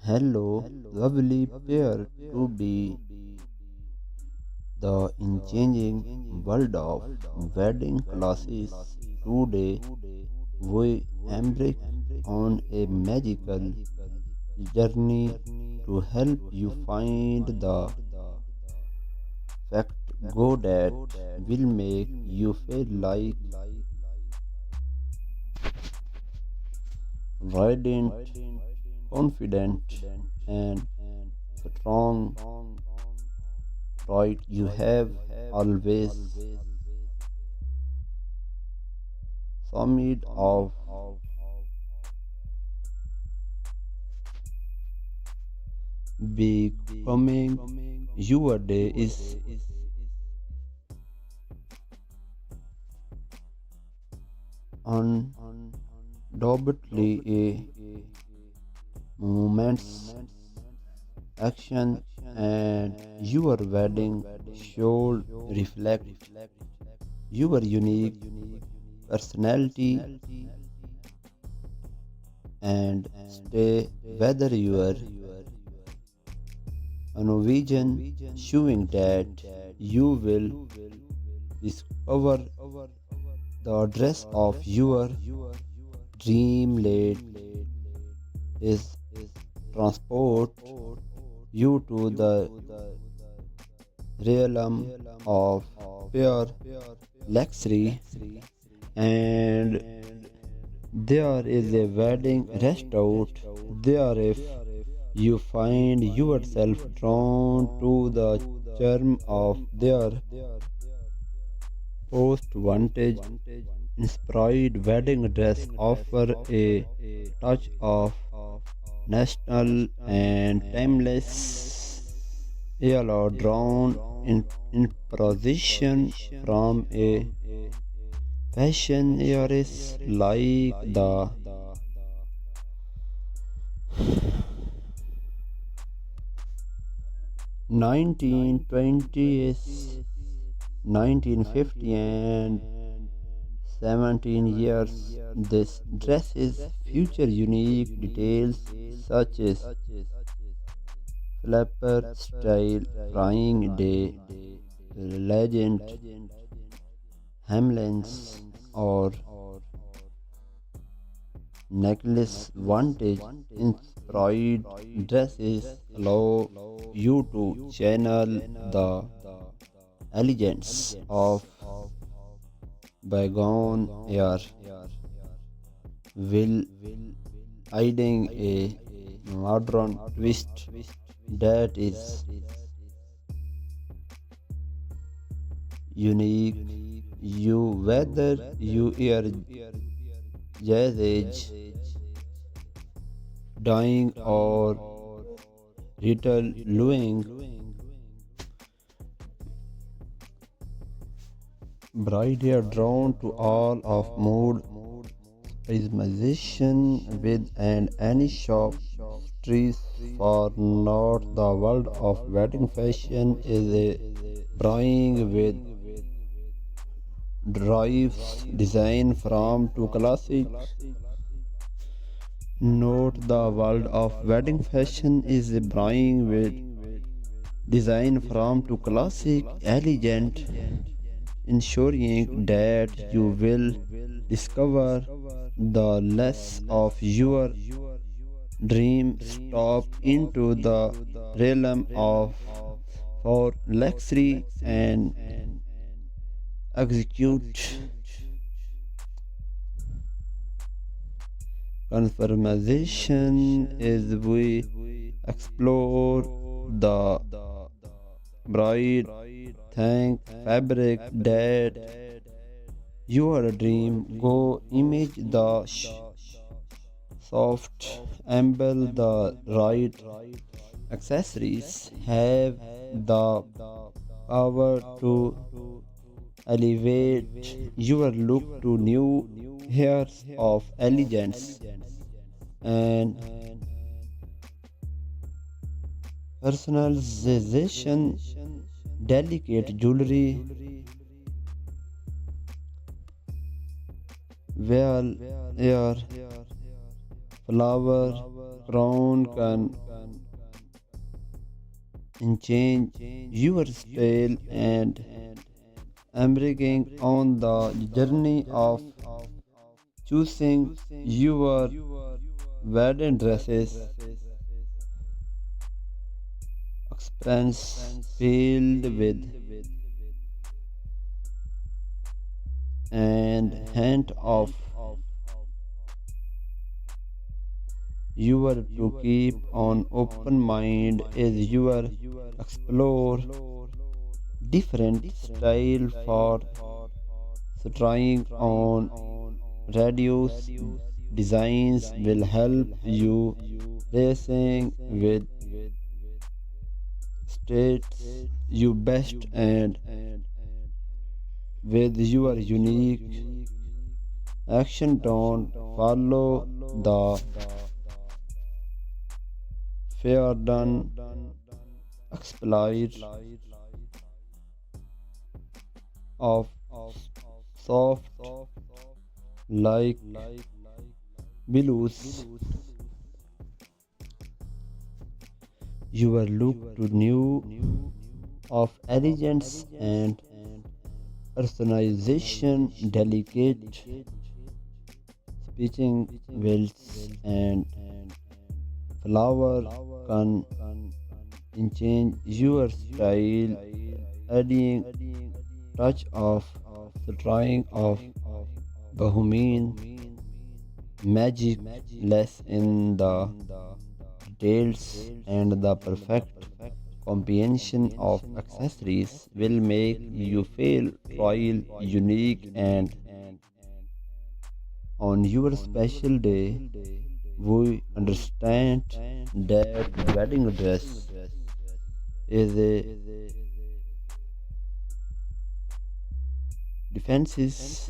Hello, lovely pair to be the changing world of wedding classes. Today, we embark on a magical journey to help you find the fact go that will make you feel like radiant, confident, and strong. Right, you have always summed of becoming your day is undoubtedly a moment's action, and your wedding should reflect your unique personality and stay whether you are a Norwegian showing that you will discover the dress of your dream late is transport you to the realm of pure luxury, and there is a wedding rest out there if you find yourself drawn to the charm of their post vantage inspired wedding dress offer a touch of national and timeless yellow drawn in position from a fashion heiress like the 1920s, 1950 and 17 years. This dress is future unique details such as flapper style, frying day, legend, Hamlins, or necklace vantage inspired dresses allow you to channel the elegance of bygone year while adding a modern twist that is unique. You whether you are jazz age, dying or little lewing, bride are drawn to all of mood customization with and any shop trees for not the world of wedding fashion is a brewing with drives design from to classic. Note the world of wedding fashion is a brewing with design from to classic elegant, ensuring that you will discover the less of your dream stop into the realm of for luxury and execute confirmation as we explore the bright thank fabric that your dream go image the soft amble the right accessories have the power to elevate your look to new hairs of elegance and personalization, delicate jewelry, well, hair, flower, crown can and change your style and embarking on the journey of choosing your wedding dresses experience filled with and hint of your to keep on open mind as you explore different style for trying on radios designs will help you racing with states you best and with your unique action don't follow the fair done exploit of soft like billows your look to new of elegance and personalization delicate speaking wills and flower can change your style adding touch of the drawing of bohemian magic less in the details and the perfect combination of accessories will make you feel royal unique and on your special day we understand that wedding dress is a defenses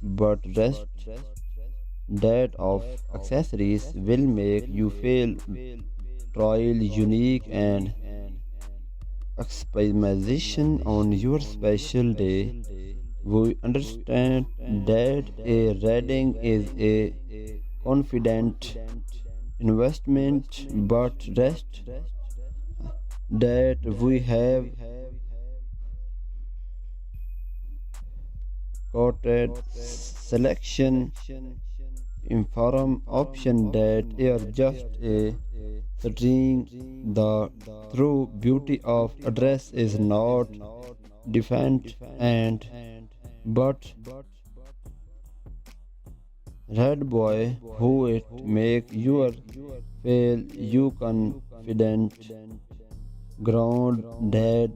but rest that of accessories will make you feel royal unique and experimentation on your special day we understand that a wedding is a confident investment but rest that we have quoted selection inform option that are just a string the true beauty of a dress is not defined and but red boy who it make your feel you confident ground that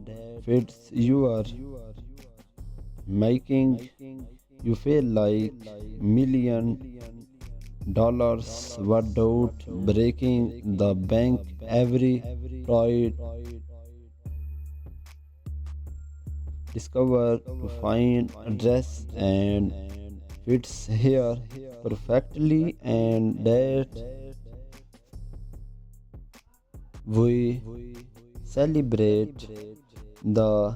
fits your making you feel like $1 million without breaking the bank every pride discover to find a dress and fits here perfectly and that we celebrate the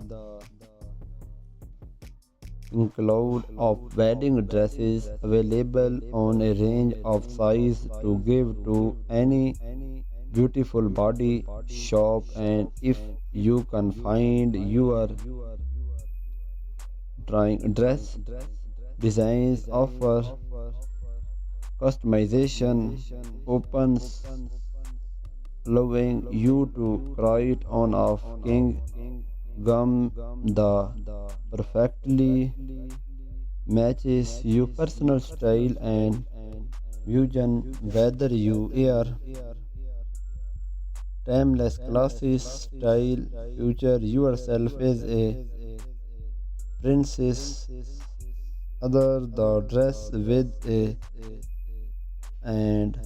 include of wedding dresses available on a range of size to give to any beautiful body shop and if you can find your drawing dress designs offer customization opens allowing you to create on of king gum the perfectly matches your personal style and vision whether you wear timeless classes style future yourself as a princess other the dress with a and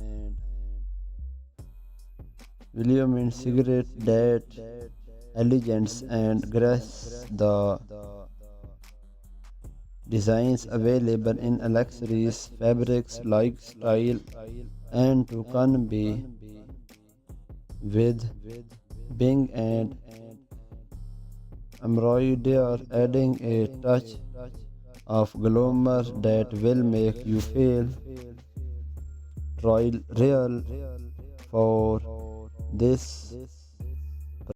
William in cigarette that elegance and grace the designs available in luxuries fabrics like style and to can be with Bing and embroidery adding a touch of glamour that will make you feel royal real for this